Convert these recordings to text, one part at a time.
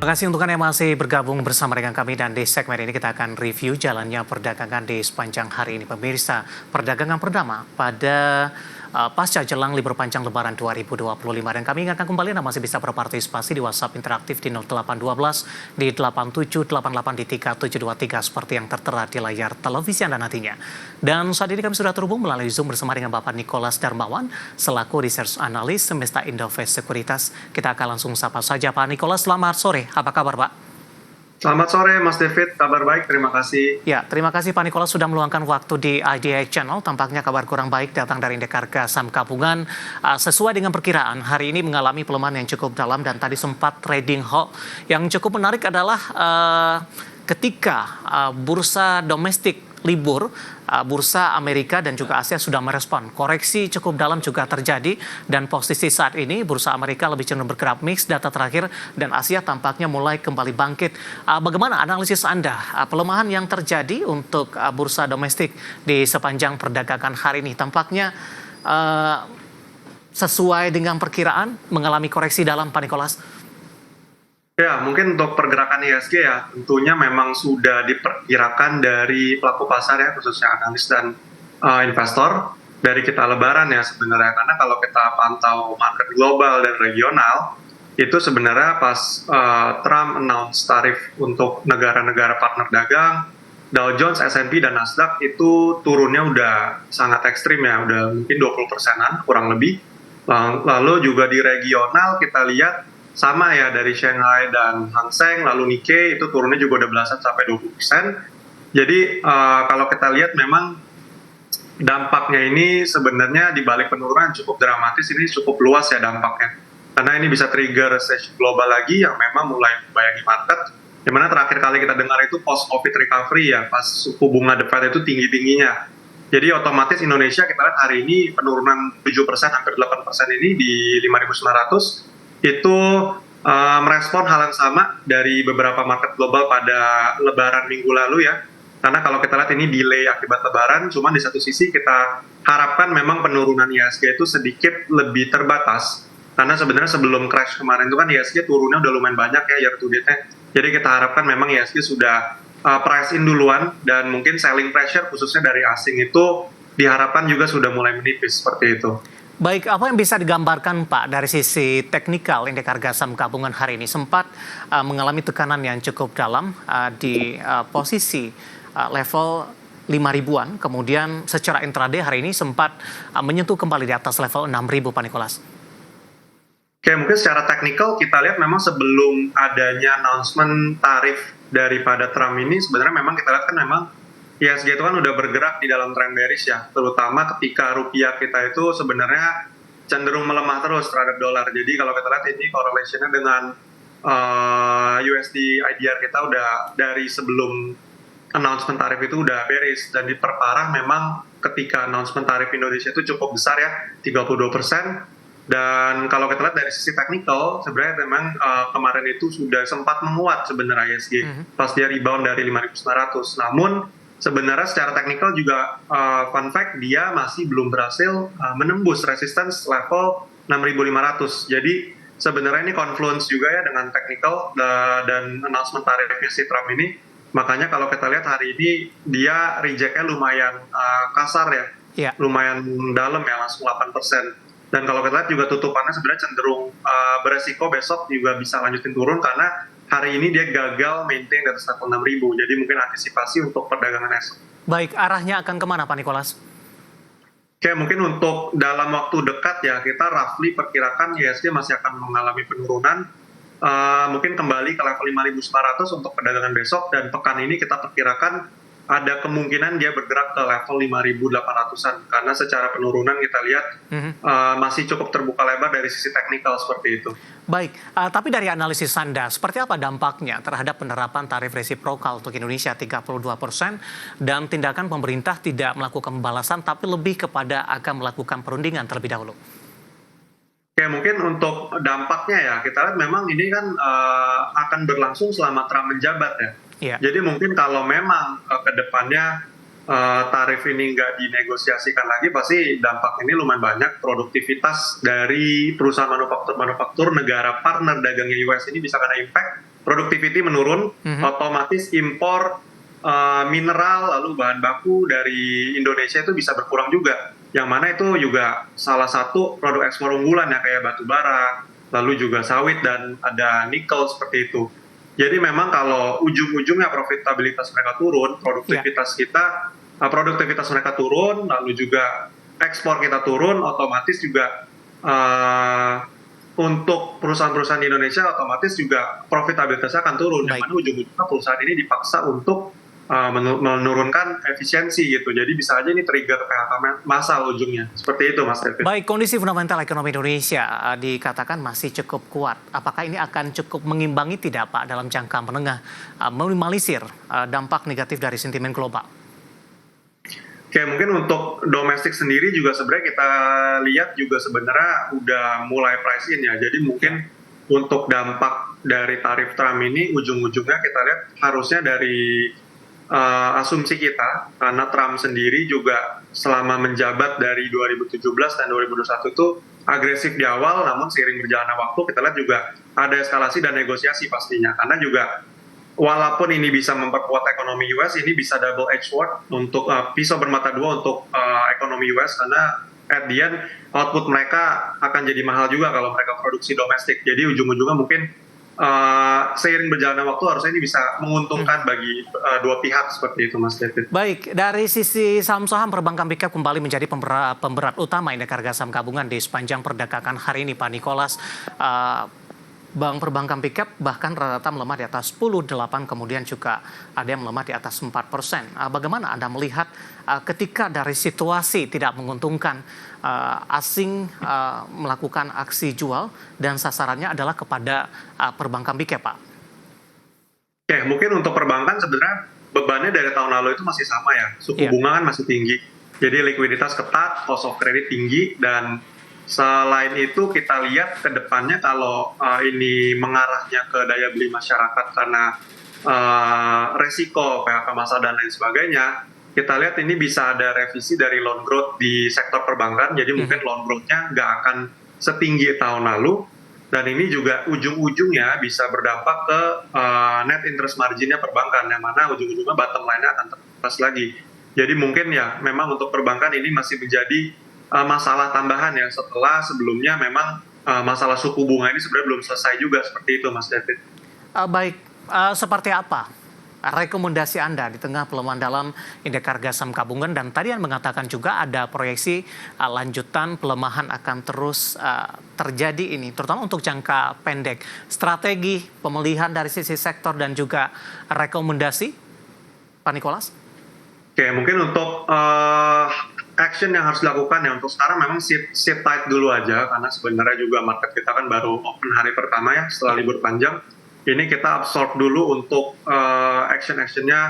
Terima kasih untuk Anda yang masih bergabung bersama dengan kami dan di segmen ini kita akan review jalannya perdagangan di sepanjang hari ini pemirsa. Perdagangan pertama pada pasca jelang libur panjang Lebaran 2025 dan kami ingatkan kembali Anda masih bisa berpartisipasi di WhatsApp interaktif di 0812 di 8788 di 3723 seperti yang tertera di layar televisi Anda nantinya. Dan saat ini kami sudah terhubung melalui Zoom bersama dengan Bapak Nicholas Darmawan selaku Research Analyst Semesta Indovest Sekuritas. Kita akan langsung sapa saja Pak Nicholas. Selamat sore. Apa kabar, Pak? Selamat sore, Mas David. Kabar baik, terima kasih. Ya, terima kasih Pak Nicholas sudah meluangkan waktu di IDI Channel. Tampaknya kabar kurang baik datang dari indeks harga saham gabungan. Sesuai dengan perkiraan, hari ini mengalami pelemahan yang cukup dalam dan tadi sempat trading halt. Yang cukup menarik adalah ketika bursa domestik libur, bursa Amerika dan juga Asia sudah merespon. Koreksi cukup dalam juga terjadi dan posisi saat ini bursa Amerika lebih cenderung bergerak mix data terakhir dan Asia tampaknya mulai kembali bangkit. Bagaimana analisis Anda pelemahan yang terjadi untuk bursa domestik di sepanjang perdagangan hari ini? Tampaknya sesuai dengan perkiraan mengalami koreksi dalam, Pak Nicholas. Ya, mungkin untuk pergerakan IHSG ya, tentunya memang sudah diperkirakan dari pelaku pasar ya, khususnya analis dan investor, dari kita lebaran ya sebenarnya. Karena kalau kita pantau market global dan regional, itu sebenarnya pas Trump announce tarif untuk negara-negara partner dagang, Dow Jones, S&P, dan Nasdaq itu turunnya udah sangat ekstrim ya, udah mungkin 20%-an kurang lebih. Lalu juga di regional kita lihat sama ya dari Shanghai dan Hang Seng, lalu Nikkei itu turunnya juga udah belasan sampai 20%. Jadi kalau kita lihat memang dampaknya ini sebenarnya di balik penurunan cukup dramatis, ini cukup luas ya dampaknya. Karena ini bisa trigger recession global lagi yang memang mulai membayangi market. Dimana terakhir kali kita dengar itu post-COVID recovery ya, pas suku bunga The Fed itu tinggi-tingginya. Jadi otomatis Indonesia kita lihat hari ini penurunan 7%, hampir 8% ini di 5.900. Itu merespon hal yang sama dari beberapa market global pada lebaran minggu lalu ya. Karena kalau kita lihat ini delay akibat lebaran, cuman di satu sisi kita harapkan memang penurunan IHSG itu sedikit lebih terbatas. Karena sebenarnya sebelum crash kemarin itu kan IHSG turunnya udah lumayan banyak ya year to date-nya. Jadi kita harapkan memang IHSG sudah price in duluan dan mungkin selling pressure khususnya dari asing itu diharapkan juga sudah mulai menipis seperti itu. Baik, apa yang bisa digambarkan Pak dari sisi teknikal indeks harga saham gabungan hari ini sempat mengalami tekanan yang cukup dalam di posisi level 5 ribuan, kemudian secara intraday hari ini sempat menyentuh kembali di atas level 6 ribu Pak Nicholas. Oke, mungkin secara teknikal kita lihat memang sebelum adanya announcement tarif daripada Trump ini sebenarnya memang kita lihat kan memang IHSG itu kan udah bergerak di dalam tren bearish ya, terutama ketika rupiah kita itu sebenarnya cenderung melemah terus terhadap dolar. Jadi kalau kita lihat ini correlation-nya dengan USD IDR kita udah dari sebelum announcement tarif itu udah bearish dan diperparah memang ketika announcement tarif Indonesia itu cukup besar ya, 32%. Dan kalau kita lihat dari sisi teknikal, sebenarnya memang kemarin itu sudah sempat menguat sebenarnya IHSG pas dia rebound dari 5.900. Namun sebenarnya secara teknikal juga fun fact dia masih belum berhasil menembus resistance level 6.500. Jadi sebenarnya ini confluence juga ya dengan teknikal dan announcement tarifnya si Trump ini. Makanya kalau kita lihat hari ini dia reject-nya lumayan kasar ya, lumayan dalam ya, langsung 8%. Dan kalau kita lihat juga tutupannya sebenarnya cenderung beresiko besok juga bisa lanjutin turun karena hari ini dia gagal maintain di atas level 6.000. Jadi mungkin antisipasi untuk perdagangan esok. Baik, arahnya akan kemana Pak Nicholas? Oke, mungkin untuk dalam waktu dekat ya, kita roughly perkirakan IHSG masih akan mengalami penurunan. Mungkin kembali ke level 5.900 untuk perdagangan besok. Dan pekan ini kita perkirakan ada kemungkinan dia bergerak ke level 5.800-an. Karena secara penurunan kita lihat masih cukup terbuka lebar dari sisi teknikal seperti itu. Baik, tapi dari analisis Anda, seperti apa dampaknya terhadap penerapan tarif resiprokal untuk Indonesia 32% dan tindakan pemerintah tidak melakukan pembalasan tapi lebih kepada akan melakukan perundingan terlebih dahulu? Oke, mungkin untuk dampaknya ya, kita lihat memang ini kan akan berlangsung selama Trump menjabat ya. Jadi mungkin kalau memang ke depannya tarif ini nggak dinegosiasikan lagi, pasti dampak ini lumayan banyak. Produktivitas dari perusahaan manufaktur negara partner dagangnya US ini bisa kena impact. productivity menurun, otomatis impor mineral lalu bahan baku dari Indonesia itu bisa berkurang juga. Yang mana itu juga salah satu produk ekspor unggulan ya, kayak batu bara, lalu juga sawit dan ada nikel seperti itu. Jadi memang kalau ujung-ujungnya profitabilitas mereka turun, produktivitas mereka turun, lalu juga ekspor kita turun, otomatis juga untuk perusahaan-perusahaan di Indonesia otomatis juga profitabilitasnya akan turun. Yang mana ujung-ujungnya perusahaan ini dipaksa untuk menurunkan efisiensi gitu. Jadi bisa aja ini trigger PHK massal ujungnya. Seperti itu Mas David. Baik, kondisi fundamental ekonomi Indonesia dikatakan masih cukup kuat. Apakah ini akan cukup mengimbangi tidak Pak dalam jangka menengah, meminimalisir dampak negatif dari sentimen global? Oke, mungkin untuk domestik sendiri juga sebenarnya kita lihat juga sebenarnya udah mulai price in ya. Jadi mungkin untuk dampak dari tarif Trump ini ujung-ujungnya kita lihat harusnya dari asumsi kita, karena Trump sendiri juga selama menjabat dari 2017 dan 2021 itu agresif di awal, namun seiring berjalannya waktu kita lihat juga ada eskalasi dan negosiasi pastinya, karena juga walaupun ini bisa memperkuat ekonomi US, ini bisa double edged sword untuk pisau bermata dua untuk ekonomi US, karena at the end output mereka akan jadi mahal juga kalau mereka produksi domestik. Jadi ujung-ujungnya mungkin seiring berjalannya waktu harusnya ini bisa menguntungkan bagi dua pihak seperti itu Mas David. Baik, dari sisi saham-saham perbankan big cap kembali menjadi pemberat utama indeks harga saham gabungan di sepanjang perdagangan hari ini Pak Nicholas. Bank perbankan big cap bahkan rata-rata melemah di atas 10,8, kemudian juga ada yang melemah di atas 4%. Bagaimana Anda melihat ketika dari situasi tidak menguntungkan, asing melakukan aksi jual dan sasarannya adalah kepada perbankan big cap, Pak? Oke, mungkin untuk perbankan sebenarnya bebannya dari tahun lalu itu masih sama ya. Suku bunga kan masih tinggi. Jadi likuiditas ketat, cost of credit tinggi, dan selain itu kita lihat ke depannya kalau ini mengarahnya ke daya beli masyarakat karena resiko PHK massal dan lain sebagainya, kita lihat ini bisa ada revisi dari loan growth di sektor perbankan, jadi mungkin loan growth-nya nggak akan setinggi tahun lalu, dan ini juga ujung-ujungnya bisa berdampak ke net interest margin-nya perbankan, yang mana ujung-ujungnya bottom line-nya akan terbatas lagi. Jadi mungkin ya memang untuk perbankan ini masih menjadi masalah tambahan ya, setelah sebelumnya memang masalah suku bunga ini sebenarnya belum selesai juga, seperti itu Mas David. Baik, seperti apa rekomendasi Anda di tengah pelemahan dalam indeks harga saham gabungan, dan tadi yang mengatakan juga ada proyeksi lanjutan pelemahan akan terus terjadi ini, terutama untuk jangka pendek. Strategi pemulihan dari sisi sektor dan juga rekomendasi, Pak Nicholas? Oke, mungkin untuk action yang harus dilakukan ya untuk sekarang memang sit tight dulu aja, karena sebenarnya juga market kita kan baru open hari pertama ya setelah libur panjang. Ini kita absorb dulu untuk action-actionnya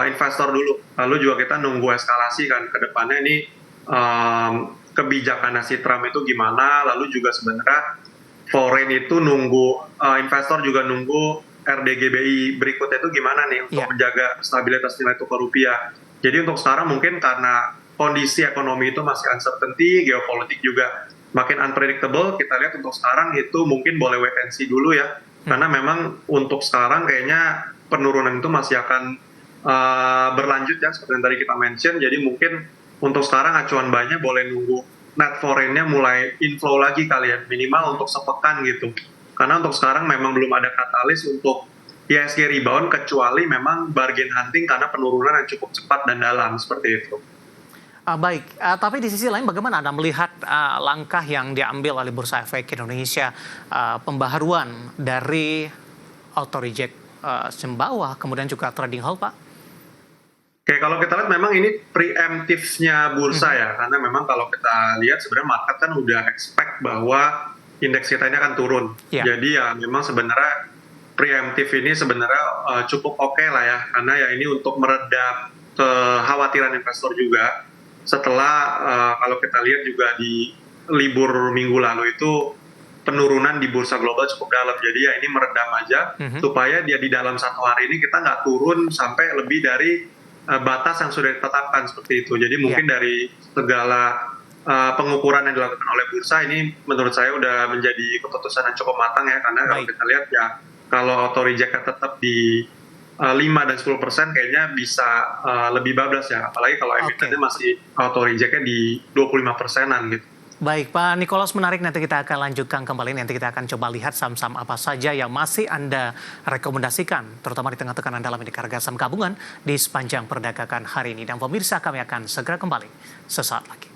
investor dulu, lalu juga kita nunggu eskalasi kan ke depannya ini kebijakan si Trump itu gimana, lalu juga sebenarnya foreign itu nunggu, investor juga nunggu RDGBI berikutnya itu gimana nih untuk menjaga stabilitas nilai tukar rupiah. Jadi untuk sekarang mungkin karena kondisi ekonomi itu masih uncertainty, geopolitik juga makin unpredictable, kita lihat untuk sekarang itu mungkin boleh wait and see dulu ya. Karena memang untuk sekarang kayaknya penurunan itu masih akan berlanjut ya, seperti yang tadi kita mention. Jadi mungkin untuk sekarang acuan buy-nya boleh nunggu net foreign-nya mulai inflow lagi kali ya, minimal untuk sepekan gitu. Karena untuk sekarang memang belum ada katalis untuk IHSG rebound, kecuali memang bargain hunting karena penurunan yang cukup cepat dan dalam, seperti itu. Baik, tapi di sisi lain bagaimana Anda melihat langkah yang diambil oleh Bursa Efek Indonesia, pembaharuan dari auto reject bawah, kemudian juga trading halt, Pak? Oke, kalau kita lihat memang ini preemptifnya bursa ya, karena memang kalau kita lihat sebenarnya market kan udah expect bahwa indeks kita ini akan turun. Jadi ya memang sebenarnya preemptif ini sebenarnya cukup oke lah ya, karena ya ini untuk meredam kekhawatiran investor juga. Setelah kalau kita lihat juga di libur minggu lalu itu penurunan di bursa global cukup dalam, jadi ya ini meredam aja supaya dia di dalam satu hari ini kita nggak turun sampai lebih dari batas yang sudah ditetapkan seperti itu. Jadi mungkin dari segala pengukuran yang dilakukan oleh bursa ini menurut saya udah menjadi keputusan yang cukup matang ya, karena kalau kita lihat ya kalau auto reject tetap di 5 dan 10% kayaknya bisa lebih bablas ya. Apalagi kalau emitennya masih auto reject-nya di 25%-an gitu. Baik, Pak Nikolas, menarik. Nanti kita akan lanjutkan kembali. Nanti kita akan coba lihat saham-saham apa saja yang masih Anda rekomendasikan, terutama di tengah tekanan dalam indeks harga saham gabungan di sepanjang perdagangan hari ini. Dan pemirsa, kami akan segera kembali sesaat lagi.